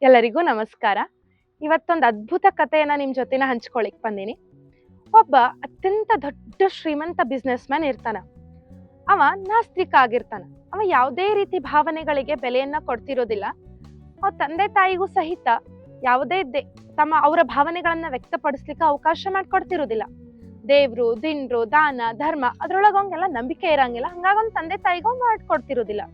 ಎಲ್ಲರಿಗೂ ನಮಸ್ಕಾರ. ಇವತ್ತೊಂದು ಅದ್ಭುತ ಕಥೆಯನ್ನ ನಿಮ್ ಜೊತೆನ ಹಂಚ್ಕೊಳಿಕ್ ಬಂದೀನಿ. ಒಬ್ಬ ಅತ್ಯಂತ ದೊಡ್ಡ ಶ್ರೀಮಂತ ಬಿಸ್ನೆಸ್ ಮ್ಯಾನ್ ಇರ್ತಾನ. ಅವ ನಾಸ್ತಿಕ ಆಗಿರ್ತಾನ. ಅವ ಯಾವುದೇ ರೀತಿ ಭಾವನೆಗಳಿಗೆ ಬೆಲೆಯನ್ನ ಕೊಡ್ತಿರೋದಿಲ್ಲ. ಅವ ತಂದೆ ತಾಯಿಗೂ ಸಹಿತ ಯಾವುದೇ ಅವರ ಭಾವನೆಗಳನ್ನ ವ್ಯಕ್ತಪಡಿಸ್ಲಿಕ್ಕೆ ಅವಕಾಶ ಮಾಡ್ಕೊಡ್ತಿರೋದಿಲ್ಲ. ದೇವ್ರು, ದಿಂಡ್ರು, ದಾನ, ಧರ್ಮ ಅದ್ರೊಳಗ ಅವಂಗೆಲ್ಲ ನಂಬಿಕೆ ಇರಂಗಿಲ್ಲ. ಹಂಗಾಗಿ ಅವ್ನ ತಂದೆ ತಾಯಿಗೂ ಮಾಡ್ಕೊಡ್ತಿರೋದಿಲ್ಲ.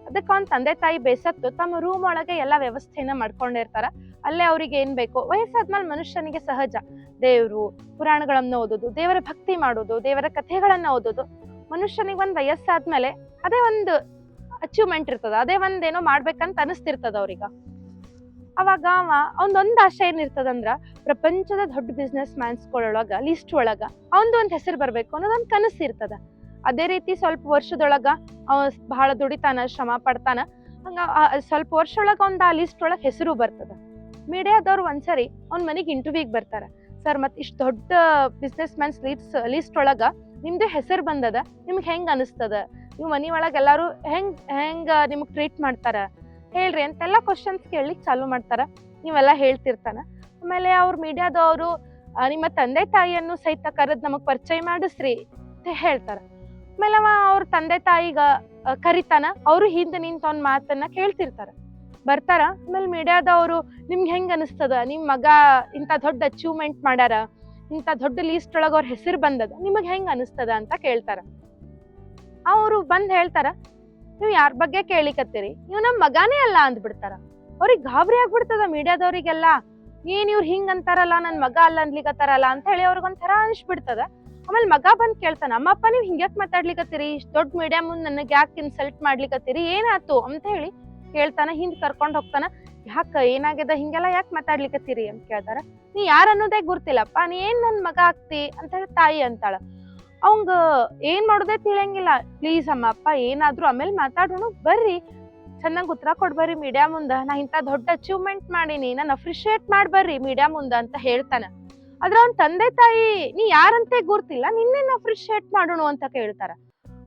ಅದಕ್ಕೆ ಅವ್ನ ತಂದೆ ತಾಯಿ ಬೇಸತ್ತು ತಮ್ಮ ರೂಮ್ ಒಳಗೆ ಎಲ್ಲಾ ವ್ಯವಸ್ಥೆಯನ್ನ ಮಾಡ್ಕೊಂಡಿರ್ತಾರ. ಅಲ್ಲೇ ಅವ್ರಿಗೆ ಏನ್ ಬೇಕು, ವಯಸ್ಸಾದ್ಮೇಲೆ ಮನುಷ್ಯನಿಗೆ ಸಹಜ ದೇವ್ರು ಪುರಾಣಗಳನ್ನ ಓದೋದು, ದೇವರ ಭಕ್ತಿ ಮಾಡೋದು, ದೇವರ ಕಥೆಗಳನ್ನ ಓದೋದು. ಮನುಷ್ಯನಿಗೆ ಒಂದ್ ವಯಸ್ಸಾದ್ಮೇಲೆ ಅದೇ ಒಂದು ಅಚೀವ್ಮೆಂಟ್ ಇರ್ತದ, ಅದೇ ಒಂದೇನೋ ಮಾಡ್ಬೇಕಂತ ಅನಿಸ್ತಿರ್ತದ ಅವ್ರಿಗ. ಅವಾಗ ಅವನೊಂದ್ ಆಶೆ ಏನಿರ್ತದಂದ್ರ, ಪ್ರಪಂಚದ ದೊಡ್ಡ ಬಿಸ್ನೆಸ್ ಮ್ಯಾನ್ಸ್ಗಳೊಳಗ ಲಿಸ್ಟ್ ಒಳಗ ಅವಂದು ಒಂದ್ ಹೆಸರು ಬರ್ಬೇಕು ಅನ್ನೋದೊಂದ್ ಕನಸು ಇರ್ತದ. ಅದೇ ರೀತಿ ಸ್ವಲ್ಪ ವರ್ಷದೊಳಗ ಅವ ಬಹಳ ದುಡಿತಾನ, ಶ್ರಮ ಪಡ್ತಾನ. ಹಂಗ ಸ್ವಲ್ಪ ವರ್ಷ ಒಳಗ ಒಂದ್ ಆ ಲಿಸ್ಟ್ ಒಳಗ ಹೆಸರು ಬರ್ತದ. ಮೀಡಿಯಾದವ್ರು ಒಂದ್ಸರಿ ಅವ್ನ ಮನೆಗ್ ಇಂಟರ್ವ್ಯೂಗ್ ಬರ್ತಾರ. ಸರ್, ಮತ್ ಇಷ್ಟ ದೊಡ್ಡ ಬಿಸ್ನೆಸ್ ಮ್ಯಾನ್ಸ್ ಲಿಸ್ಟ್ ಒಳಗ ನಿಮ್ದು ಹೆಸರು ಬಂದದ, ನಿಮ್ಗೆ ಹೆಂಗ್ ಅನಿಸ್ತದ? ನೀವು ಮನಿ ಒಳಗ ಎಲ್ಲಾರು ಹೆಂಗ್ ನಿಮಗ್ ಟ್ರೀಟ್ ಮಾಡ್ತಾರ ಹೇಳ್ರಿ ಅಂತೆಲ್ಲಾ ಕ್ವಶನ್ಸ್ ಕೇಳಲಿಕ್ ಚಾಲು ಮಾಡ್ತಾರ. ನೀವೆಲ್ಲಾ ಹೇಳ್ತಿರ್ತಾನ. ಆಮೇಲೆ ಅವ್ರ ಮೀಡಿಯಾದವರು ನಿಮ್ಮ ತಂದೆ ತಾಯಿಯನ್ನು ಸಹಿತ ಕರೆದ್ ನಮಗ್ ಪರಿಚಯ ಮಾಡಿಸ್ರಿ ಅಂತ ಹೇಳ್ತಾರ. ಆಮೇಲೆ ಅವ್ರ ತಂದೆ ತಾಯಿಗ ಕರಿತಾನ. ಅವರು ಹಿಂದೆ ನಿಂತ ಅವ್ನ ಮಾತನ್ನ ಕೇಳ್ತಿರ್ತಾರ. ಬರ್ತಾರ. ಆಮೇಲೆ ಮೀಡಿಯಾದವರು ನಿಮ್ಗೆ ಹೆಂಗ್ ಅನಿಸ್ತದ, ನಿಮ್ ಮಗ ಇಂತ ದೊಡ್ಡ ಅಚೀವ್ಮೆಂಟ್ ಮಾಡ್ಯಾರ, ಇಂತ ದೊಡ್ಡ ಲೀಸ್ಟ್ ಒಳಗ ಅವ್ರ ಹೆಸರು ಬಂದದ, ನಿಮಗ್ ಹೆಂಗ್ ಅನಿಸ್ತದ ಅಂತ ಕೇಳ್ತಾರ. ಅವರು ಬಂದ್ ಹೇಳ್ತಾರ, ನೀವ್ ಯಾರ ಬಗ್ಗೆ ಕೇಳಿಕತ್ತೀರಿ, ನೀವು ನಮ್ ಮಗಾನೇ ಅಲ್ಲ ಅಂದ್ಬಿಡ್ತಾರ. ಅವ್ರಿಗೆ ಗಾಬರಿ ಆಗ್ಬಿಡ್ತದ ಮೀಡಿಯಾದವ್ರಿಗೆಲ್ಲ. ಏನ್ ಇವ್ರು ಹಿಂಗ್ ಅಂತಾರಲ್ಲ, ನನ್ ಮಗ ಅಲ್ಲ ಅನ್ಲಿಕತ್ತಾರಲ್ಲ ಅಂತ ಹೇಳಿ ಅವ್ರಿಗೊಂಥರ ಅನಿಸ್ಬಿಡ್ತದ. ಆಮೇಲೆ ಮಗ ಬಂದ್ ಕೇಳ್ತಾನ, ಅಮ್ಮಪ್ಪ ನೀವ್ ಹಿಂಗ್ಯಾಕ್ ಮಾತಾಡ್ಲಿಕತ್ತೀರಿ, ಇಷ್ಟ ದೊಡ್ಡ ಮೀಡಿಯಾ ಮುಂದ್ ನನಗ್ ಯಾಕೆ ಇನ್ಸಲ್ಟ್ ಮಾಡ್ಲಿಕತ್ತೀರಿ, ಏನಾತು ಅಂತ ಹೇಳಿ ಕೇಳ್ತಾನ. ಹಿಂದ್ ಕರ್ಕೊಂಡ್ ಹೋಗ್ತಾನ. ಯಾಕ ಏನಾಗ್ಯದ, ಹಿಂಗೆಲ್ಲ ಯಾಕೆ ಮಾತಾಡ್ಲಿಕತ್ತೀರಿ ಅಂತ ಕೇಳ್ತಾರ. ನೀ ಯಾರ ಅನ್ನೋದೇ ಗುರ್ತಿಲ್ಲಪ್ಪ, ನೀ ಏನ್ ನನ್ ಮಗ ಆಗ್ತಿ ಅಂತ ಹೇಳಿ ತಾಯಿ ಅಂತಾಳ. ಅವಂಗ ಏನ್ ಮಾಡೋದೇ ತಿಳಿಯಂಗಿಲ್ಲ. ಪ್ಲೀಸ್ ಅಮ್ಮಪ್ಪ ಏನಾದ್ರು ಆಮೇಲೆ ಮಾತಾಡೋಣ, ಬರ್ರಿ ಚೆನ್ನಾಗ್ ಉತ್ತರ ಕೊಡ್ಬರ್ರಿ ಮೀಡಿಯಾ ಮುಂದ, ನಾ ಇಂತ ದೊಡ್ಡ ಅಚೀವ್ಮೆಂಟ್ ಮಾಡೀನಿ, ನಾನು ಅಪ್ರಿಶಿಯೇಟ್ ಮಾಡ್ಬರ್ರಿ ಮೀಡಿಯಾ ಮುಂದ ಅಂತ ಹೇಳ್ತಾನ. ಆದ್ರ ಅವ್ನ ತಂದೆ ತಾಯಿ ನೀ ಯಾರಂತೆ ಗುರ್ತಿಲ್ಲ, ನಿನ್ನೇನ್ ಅಪ್ರಿಶಿಯೇಟ್ ಮಾಡೋಣ ಅಂತ ಕೇಳ್ತಾರ.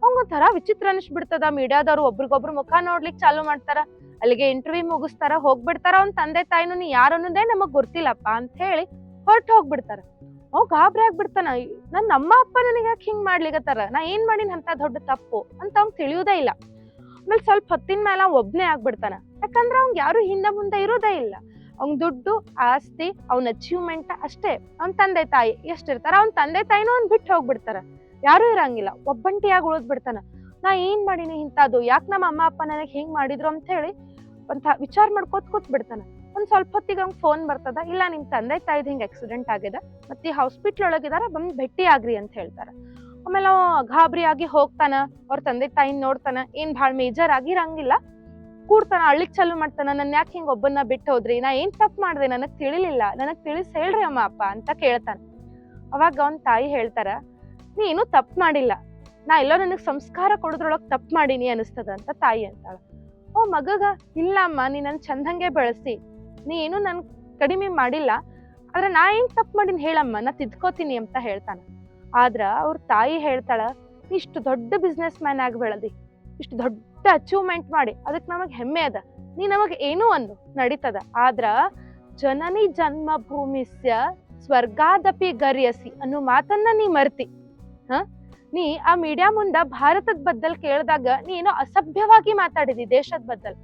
ಅವಂಗೊಂಥರ ವಿಚಿತ್ರ ಅನಿಸ್ಬಿಡ್ತದ. ಮೀಡಿಯಾದವ್ರು ಒಬ್ರಿಗೊಬ್ರು ಮುಖ ನೋಡ್ಲಿಕ್ ಚಾಲು ಮಾಡ್ತಾರ. ಅಲ್ಲಿಗೆ ಇಂಟರ್ವ್ಯೂ ಮುಗಿಸ್ತಾರ, ಹೋಗ್ಬಿಡ್ತಾರ. ಅವ್ನ ತಂದೆ ತಾಯಿನೂ ನೀ ಯಾರು ಅನ್ನೋದೇ ನಮಗ್ ಗೊತ್ತಿಲ್ಲಪ್ಪ ಅಂತ ಹೇಳಿ ಹೊರಟು ಹೋಗ್ಬಿಡ್ತಾರ. ಅವ್ ಗಾಬರಿ ಆಗ್ಬಿಡ್ತಾನ. ನನ್ ಅಮ್ಮ ಅಪ್ಪ ನನಗೆ ಯಾಕೆ ಹಿಂಗ್ ಮಾಡ್ಲಿಕತ್ತಾರ, ನಾ ಏನ್ ಮಾಡೀನಿ ಅಂತ ದೊಡ್ಡ ತಪ್ಪು ಅಂತ ಅವ್ನ್ ತಿಳಿಯುವುದೇ ಇಲ್ಲ. ಆಮೇಲೆ ಸ್ವಲ್ಪ ಹೊತ್ತಿನ ಮೇಲೆ ಅವ್ ಒಬ್ನೇ ಆಗ್ಬಿಡ್ತಾನ. ಯಾಕಂದ್ರ ಅವ್ನ್ ಯಾರು ಹಿಂದೆ ಮುಂದೆ ಇರೋದೇ ಇಲ್ಲ. ಅವ್ನ್ ದುಡ್ಡು, ಆಸ್ತಿ, ಅವ್ನ ಅಚೀವ್ಮೆಂಟ್ ಅಷ್ಟೇ. ಅವ್ನ ತಂದೆ ತಾಯಿ ಎಷ್ಟಿರ್ತಾರ, ಅವ್ನ ತಂದೆ ತಾಯಿನೂ ಅವ್ನ್ ಬಿಟ್ಟು ಹೋಗ್ಬಿಡ್ತಾರ. ಯಾರು ಇರಂಗಿಲ್ಲ, ಒಬ್ಬಂಟಿಯಾಗಿ ಉಳಿದ್ ಬಿಡ್ತಾನ. ನಾ ಏನ್ ಮಾಡೀನಿ ಇಂತದ್ದು, ಯಾಕೆ ನಮ್ಮ ಅಮ್ಮ ಅಪ್ಪ ನನಗ್ ಹಿಂಗ್ ಮಾಡಿದ್ರು ಅಂತ ಹೇಳಿ ಒಂಥ ವಿಚಾರ ಮಾಡ್ಕೋತ ಕೂತ್ ಬಿಡ್ತಾನ. ಒಂದ್ ಸ್ವಲ್ಪ ಹೊತ್ತಿಗೆ ಅವ್ನ್ ಫೋನ್ ಬರ್ತದ, ಇಲ್ಲ ನಿಮ್ ತಂದೆ ತಾಯಿದ್ ಹಿಂಗ್ ಆಕ್ಸಿಡೆಂಟ್ ಆಗಿದೆ, ಮತ್ತೆ ಈ ಹಾಸ್ಪಿಟ್ಲ್ ಒಳಗಿದಾರ, ಬಂದ್ ಭೇಟಿ ಆಗ್ರಿ ಅಂತ ಹೇಳ್ತಾರ. ಆಮೇಲೆ ಅವ ಗಾಬರಿ ಆಗಿ ಹೋಗ್ತಾನ. ಅವ್ರ ತಂದೆ ತಾಯಿನ ನೋಡ್ತಾನ. ಏನ್ ಭಾಳ ಮೇಜರ್ ಆಗಿರಂಗಿಲ್ಲ. ಕೂಡ್ತಾನ, ಅಳ್ಳಿಕ್ ಚಾಲು ಮಾಡ್ತಾನ. ನನ್ ಯಾಕೆ ಹಿಂಗ್ ಒಬ್ಬನ್ನ ಬಿಟ್ಟು ಹೋದ್ರಿ, ನಾ ಏನ್ ತಪ್ಪು ಮಾಡ್ದೆ, ನನಗ್ ತಿಳಿಲಿಲ್ಲ, ನನಗ್ ತಿಳಿಸ್ ಹೇಳ್ರಿ ಅಮ್ಮ ಅಪ್ಪ ಅಂತ ಕೇಳ್ತಾನ. ಅವಾಗ ಅವ್ನ ತಾಯಿ ಹೇಳ್ತಾರ, ನೀ ಏನೂ ತಪ್ಪು ಮಾಡಿಲ್ಲ, ನಾ ಎಲ್ಲೋ ನನಗ್ ಸಂಸ್ಕಾರ ಕೊಡೋದ್ರೊಳಗ್ ತಪ್ಪು ಮಾಡೀನಿ ಅನಿಸ್ತದ ಅಂತ ತಾಯಿ ಅಂತಾಳ. ಓ ಮಗಗ, ಇಲ್ಲ ಅಮ್ಮ, ನೀ ನನ್ ಚಂದಂಗೆ ಬೆಳೆಸಿ, ನೀ ಏನು ನನ್ ಕಡಿಮೆ ಮಾಡಿಲ್ಲ, ಆದ್ರೆ ನಾ ಏನ್ ತಪ್ಪು ಮಾಡೀನಿ ಹೇಳಮ್ಮ, ನಾ ತಿದ್ಕೋತೀನಿ ಅಂತ ಹೇಳ್ತಾನ. ಆದ್ರ ಅವ್ರ ತಾಯಿ ಹೇಳ್ತಾಳ, ನೀ ಇಷ್ಟು ದೊಡ್ಡ ಬಿಸ್ನೆಸ್ ಮ್ಯಾನ್ ಆಗಿ ಬೆಳೆದಿ, ಇಷ್ಟು ದೊಡ್ಡ ಅಚೀವ್ಮೆಂಟ್ ಮಾಡಿ, ಅದಕ್ ನಮಗ್ ಹೆಮ್ಮೆ ಅದ, ನೀ ನಮಗ್ ಏನೂ ಒಂದು ನಡೀತದ. ಆದ್ರ ಜನನಿ ಜನ್ಮ ಭೂಮಿಸ್ಯ ಸ್ವರ್ಗಾದಪಿ ಗರ್ಯಸಿ ಅನ್ನೋ ಮಾತನ್ನ ನೀ ಮರ್ತಿ. ನೀ ಆ ಮೀಡಿಯಾ ಮುಂದ ಭಾರತದ ಬದ್ದಲ್ ಕೇಳಿದಾಗ ನೀ ಏನೋ ಅಸಭ್ಯವಾಗಿ ಮಾತಾಡಿದಿ ದೇಶದ ಬದ್ದಲ್.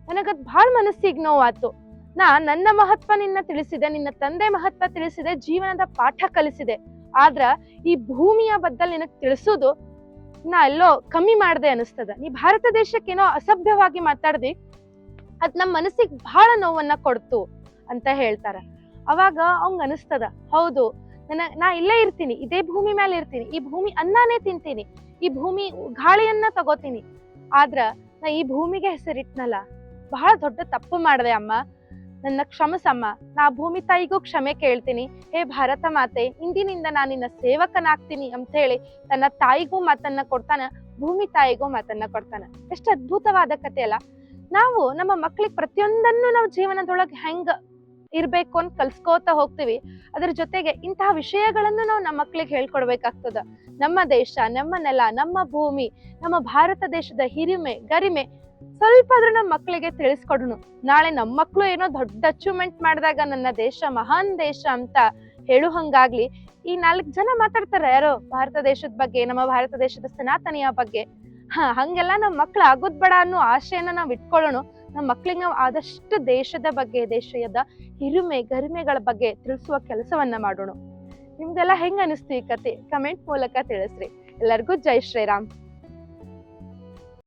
ನನಗದ್ ಬಹಳ ಮನಸ್ಸಿಗೆ ನೋವಾತು. ನನ್ನ ಮಹತ್ವ ನಿನ್ನ ತಿಳಿಸಿದೆ, ನಿನ್ನ ತಂದೆ ಮಹತ್ವ ತಿಳಿಸಿದೆ, ಜೀವನದ ಪಾಠ ಕಲಿಸಿದೆ. ಆದ್ರ ಈ ಭೂಮಿಯ ಬದ್ದಲ್ ನಿನಗ್ ತಿಳಿಸೋದು ನಾ ಎಲ್ಲೋ ಕಮ್ಮಿ ಮಾಡ್ದೆ ಅನಿಸ್ತದ. ನೀ ಭಾರತ ದೇಶಕ್ಕೇನೋ ಅಸಭ್ಯವಾಗಿ ಮಾತಾಡ್ದಿ, ಅದ್ ನಮ್ ಮನಸ್ಸಿಗೆ ಬಹಳ ನೋವನ್ನ ಕೊಡ್ತು ಅಂತ ಹೇಳ್ತಾರ. ಅವಾಗ ಅವಂಗ ಅನಿಸ್ತದ, ಹೌದು, ನಾ ಇಲ್ಲೇ ಇರ್ತೀನಿ, ಇದೇ ಭೂಮಿ ಮೇಲೆ ಇರ್ತೀನಿ, ಈ ಭೂಮಿ ಅನ್ನನೇ ತಿಂತೀನಿ, ಈ ಭೂಮಿ ಗಾಳಿಯನ್ನ ತಗೋತೀನಿ. ಆದ್ರ ನಾ ಈ ಭೂಮಿಗೆ ಹೆಸರಿಟ್ನಲ್ಲ, ಬಹಳ ದೊಡ್ಡ ತಪ್ಪು ಮಾಡ್ದೆ ಅಮ್ಮ, ನನ್ನ ಕ್ಷಮಸಮ್ಮ, ನಾ ಭೂಮಿ ತಾಯಿಗೂ ಕ್ಷಮೆ ಕೇಳ್ತೀನಿ. ಹೇ ಭಾರತ ಮಾತೆ, ಇಂದಿನಿಂದ ನಾನು ನಿನ್ನ ಸೇವಕನಾಗ್ತೀನಿ ಅಂತ ಹೇಳಿ ತನ್ನ ತಾಯಿಗೂ ಮಾತನ್ನ ಕೊಡ್ತಾನ, ಭೂಮಿ ತಾಯಿಗೂ ಮಾತನ್ನ ಕೊಡ್ತಾನ. ಎಷ್ಟು ಅದ್ಭುತವಾದ ಕಥೆ ಅಲ್ಲ. ನಾವು ನಮ್ಮ ಮಕ್ಳಿಗೆ ಪ್ರತಿಯೊಂದನ್ನು ನಾವು ಜೀವನದೊಳಗೆ ಹೆಂಗ ಇರ್ಬೇಕು ಅಂತ ಕಲ್ಸ್ಕೋತಾ ಹೋಗ್ತೀವಿ. ಅದ್ರ ಜೊತೆಗೆ ಇಂತಹ ವಿಷಯಗಳನ್ನು ನಾವು ನಮ್ಮ ಮಕ್ಳಿಗೆ ಹೇಳ್ಕೊಡ್ಬೇಕಾಗ್ತದ. ನಮ್ಮ ದೇಶ, ನಮ್ಮ ನೆಲ, ನಮ್ಮ ಭೂಮಿ, ನಮ್ಮ ಭಾರತ ದೇಶದ ಹಿರಿಮೆ, ಗರಿಮೆ ಸ್ವಲ್ಪ ಆದ್ರೂ ನಮ್ಮ ಮಕ್ಕಳಿಗೆ ತಿಳಿಸ್ಕೊಡೋಣ. ನಾಳೆ ನಮ್ಮ ಮಕ್ಕಳು ಏನೋ ದೊಡ್ಡ ಅಚೀವ್ಮೆಂಟ್ ಮಾಡಿದಾಗ ನನ್ನ ದೇಶ ಮಹಾನ್ ದೇಶ ಅಂತ ಹೇಳು ಹಂಗಾಗ್ಲಿ. ಈ 4 ಜನ ಮಾತಾಡ್ತಾರೆ ಯಾರೋ ಭಾರತ ದೇಶದ ಬಗ್ಗೆ, ನಮ್ಮ ಭಾರತ ದೇಶದ ಸನಾತನಿಯ ಬಗ್ಗೆ. ಹಂಗೆಲ್ಲ ನಮ್ಮ ಮಕ್ಳು ಆಗೋದ್ ಬೇಡ ಅನ್ನೋ ಆಶೆಯನ್ನ ನಾವ್ ಇಟ್ಕೊಳ್ಳೋಣ. ನಮ್ಮ ಮಕ್ಳಿಗೆ ನಾವು ಆದಷ್ಟು ದೇಶದ ಬಗ್ಗೆ, ದೇಶದ ಹಿರಿಮೆ ಗರಿಮೆಗಳ ಬಗ್ಗೆ ತಿಳಿಸುವ ಕೆಲಸವನ್ನ ಮಾಡೋಣ. ನಿಮ್ದೆಲ್ಲ ಹೆಂಗ್ ಅನಿಸ್ತು ಈ ಕತೆ? ಕಮೆಂಟ್ ಮೂಲಕ ತಿಳಿಸ್ರಿ. ಎಲ್ಲರಿಗೂ ಜೈ ಶ್ರೀರಾಮ್.